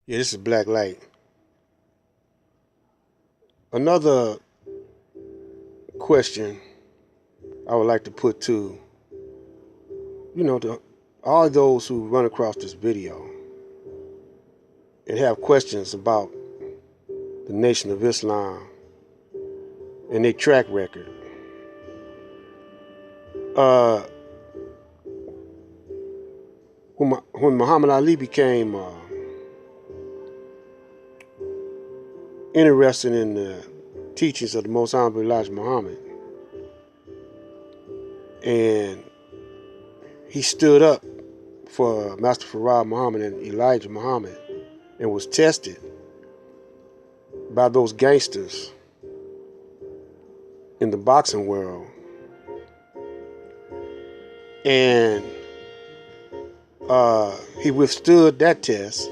Yeah, this is Black Light. Another question I would like to put to, to all those who run across this video and have questions about the Nation of Islam and their track record. When Muhammad Ali became interested in the teachings of the Most Honorable Elijah Muhammad, and he stood up for Master Pharaoh Muhammad and Elijah Muhammad and was tested by those gangsters in the boxing world. And he withstood that test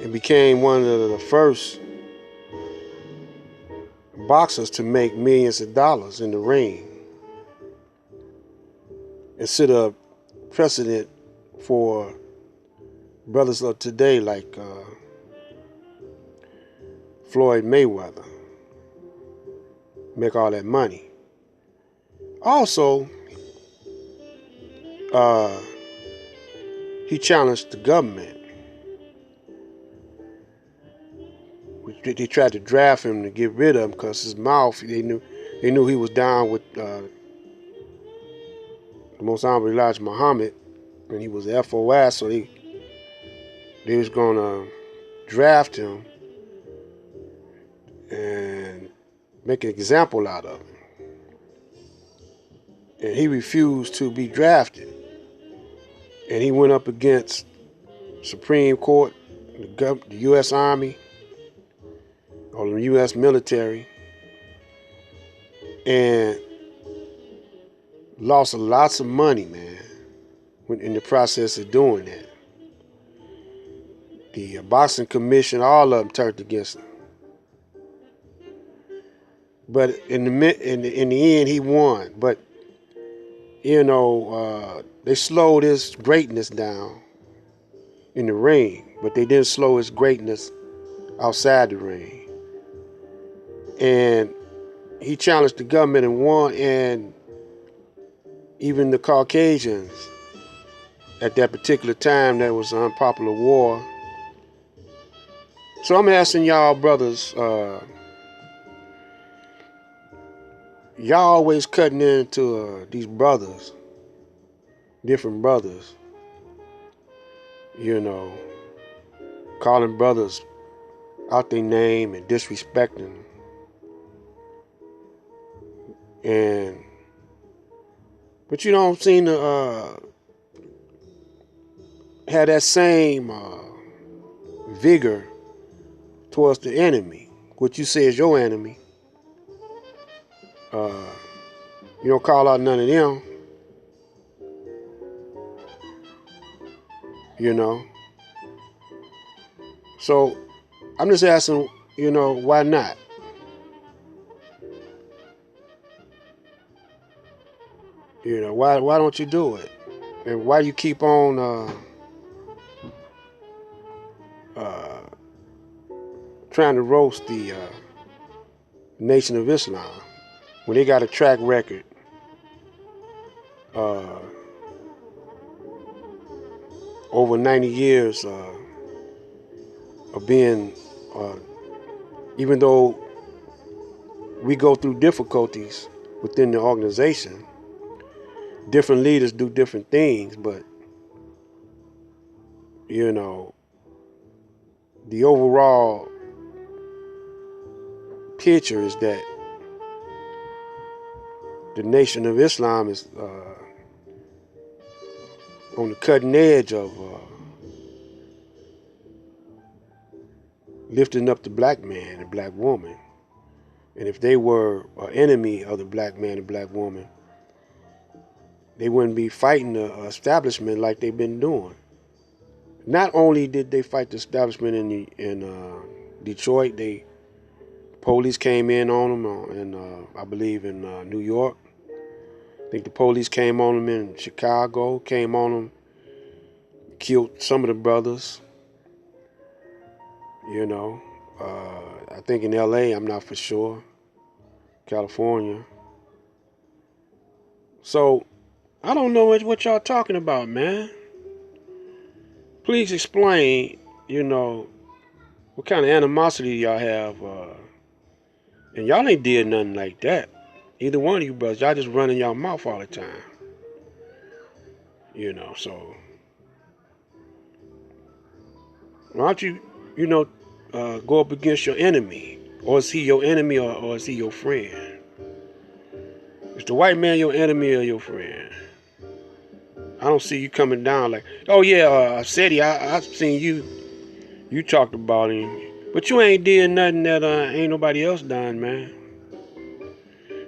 and became one of the first boxers to make millions of dollars in the ring and set a precedent for brothers of today like Floyd Mayweather make all that money. Also, he challenged the government. They tried to draft him to get rid of him because his mouth, they knew he was down with the Most Honorable Elijah Muhammad, and he was FOI, so they was gonna draft him and make an example out of him. And he refused to be drafted. And he went up against Supreme Court, the U.S. Army, or the U.S. military, and lost lots of money, man, in the process of doing that. The boxing commission, all of them turned against him. But in the end, he won. But they slowed his greatness down in the ring, but they didn't slow his greatness outside the ring. And he challenged the government and won, and even the Caucasians at that particular time, that was an unpopular war. So I'm asking y'all brothers, y'all always cutting into these brothers, different brothers, calling brothers out their name and disrespecting them. But you don't seem to have that same vigor towards the enemy, what you say is your enemy. You don't call out none of them, So I'm just asking, why not? Why don't you do it? And why do you keep on trying to roast the Nation of Islam when they got a track record over 90 years of being, even though we go through difficulties within the organization, different leaders do different things, but the overall picture is that the Nation of Islam is on the cutting edge of lifting up the black man and black woman. And if they were an enemy of the black man and black woman, they wouldn't be fighting the establishment like they've been doing. Not only did they fight the establishment in Detroit, the police came in on them, and I believe in New York. I think the police came on them in Chicago, came on them, killed some of the brothers. You know, I think in L.A. I'm not for sure. California. So I don't know what y'all talking about, man. Please explain. You know what kind of animosity y'all have, and y'all ain't did nothing like that. Either one of you brothers, y'all just running y'all mouth all the time. You know, so why don't you, you know, go up against your enemy? Or is he your enemy or is he your friend? Is the white man your enemy or your friend? I don't see you coming down like, oh yeah, Seti, I seen you talked about him. But you ain't did nothing that ain't nobody else done, man.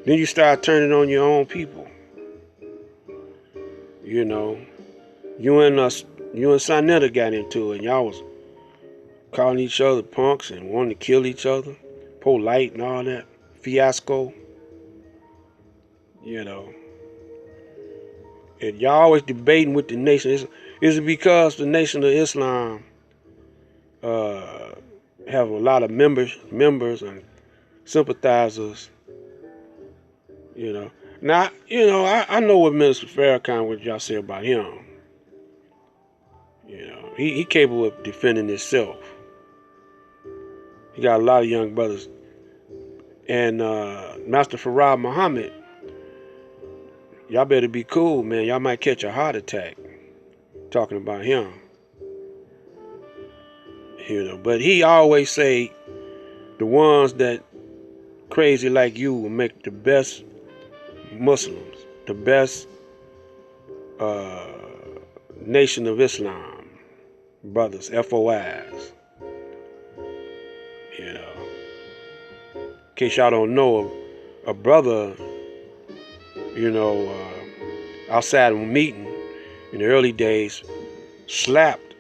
Then you start turning on your own people. You know, you and us, you and Sonetta got into it, and y'all was calling each other punks and wanting to kill each other, polite and all that fiasco. You know, and y'all always debating with the nation. Is it because the Nation of Islam uh, have a lot of members and sympathizers? You know, now I know what Minister Farrakhan, what y'all say about him. You know, he capable of defending himself. He got a lot of young brothers. And Master Pharaoh Muhammad, y'all better be cool, man. Y'all might catch a heart attack talking about him. You know, but he always say the ones that crazy like you will make the best Muslims, the best uh, Nation of Islam brothers, FOIs. You know, in case y'all don't know, a brother, you know, outside of a meeting in the early days, slapped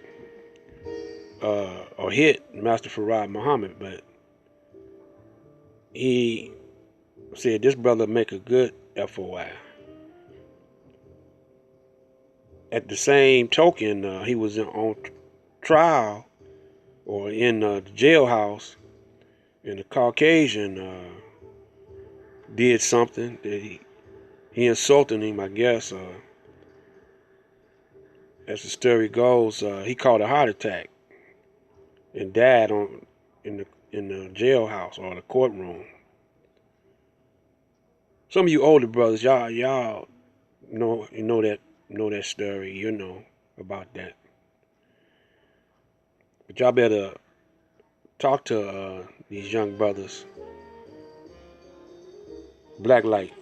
or hit Master Farad Muhammad, but he said this brother make a good FOI. At the same token, he was on trial or in the jailhouse, and the Caucasian did something that he insulted him, I guess. As the story goes, he caught a heart attack and died in the jailhouse or the courtroom. Some of you older brothers, y'all know that story. You know about that. But y'all better talk to these young brothers. Black light.